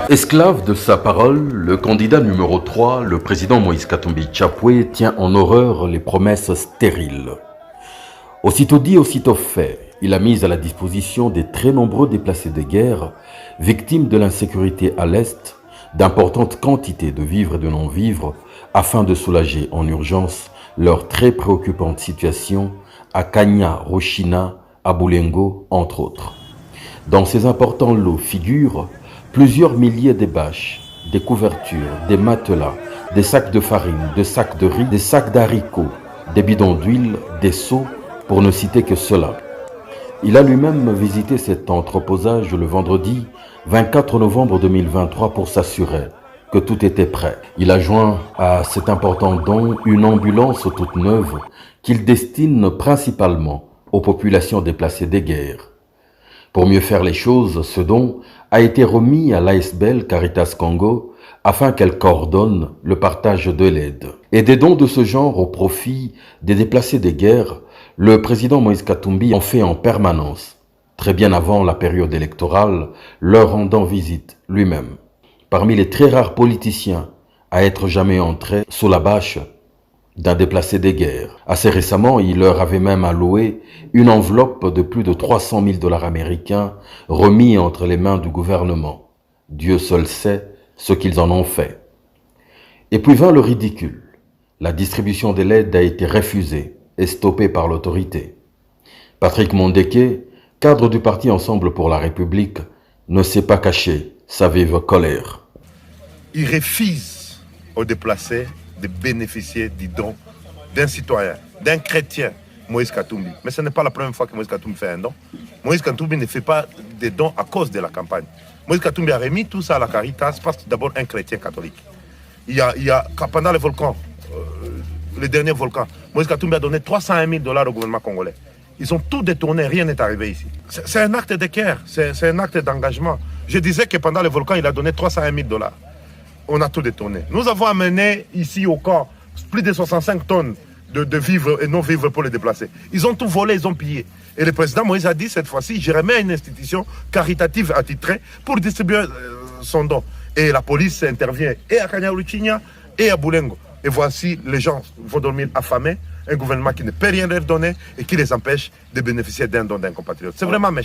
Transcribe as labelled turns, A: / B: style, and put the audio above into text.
A: Esclave de sa parole, le candidat numéro 3, le président Moïse Katumbi Chapwe, tient en horreur les promesses stériles. Aussitôt dit, aussitôt fait, il a mis à la disposition des très nombreux déplacés de guerre, victimes de l'insécurité à l'Est, d'importantes quantités de vivres et de non-vivres, afin de soulager en urgence leur très préoccupante situation à Kanya, Rochina, à Boulengo, entre autres. Dans ces importants lots figurent plusieurs milliers de bâches, des couvertures, des matelas, des sacs de farine, des sacs de riz, des sacs d'haricots, des bidons d'huile, des seaux, pour ne citer que cela. Il a lui-même visité cet entreposage le vendredi 24 novembre 2023 pour s'assurer que tout était prêt. Il a joint à cet important don une ambulance toute neuve qu'il destine principalement aux populations déplacées des guerres. Pour mieux faire les choses, ce don a été remis à l'ASBL Caritas Congo afin qu'elle coordonne le partage de l'aide. Et des dons de ce genre au profit des déplacés des guerres, le président Moïse Katumbi en fait en permanence, très bien avant la période électorale, leur rendant visite lui-même. Parmi les très rares politiciens à être jamais entrés sous la bâche d'un déplacé des guerres. Assez récemment, il leur avait même alloué une enveloppe de plus de 300 000 $ américains remis entre les mains du gouvernement. Dieu seul sait ce qu'ils en ont fait. Et puis vint le ridicule. La distribution de l'aide a été refusée et stoppée par l'autorité. Patrick Mondeke, cadre du parti Ensemble pour la République, ne s'est pas caché sa vive colère.
B: Il refuse aux déplacés de bénéficier du don d'un citoyen, d'un chrétien, Moïse Katumbi. Mais ce n'est pas la première fois que Moïse Katumbi fait un don. Moïse Katumbi ne fait pas de dons à cause de la campagne. Moïse Katumbi a remis tout ça à la Caritas parce que c'est d'abord un chrétien catholique. Pendant les volcans, les derniers volcans, Moïse Katumbi a donné 301 000 $ au gouvernement congolais. Ils ont tout détourné, rien n'est arrivé ici. C'est un acte de cœur, c'est un acte d'engagement. Je disais que pendant les volcans, il a donné 301 000 $. On a tout détourné. Nous avons amené ici au camp plus de 65 tonnes de vivres et non-vivres pour les déplacés. Ils ont tout volé, ils ont pillé. Et le président Moïse a dit cette fois-ci, je remets à une institution caritative attitrée pour distribuer son don. Et la police intervient et à Kanyaruchinya et à Boulengo. Et voici, les gens vont dormir affamés, un gouvernement qui ne peut rien leur donner et qui les empêche de bénéficier d'un don d'un compatriote. C'est vraiment méchant.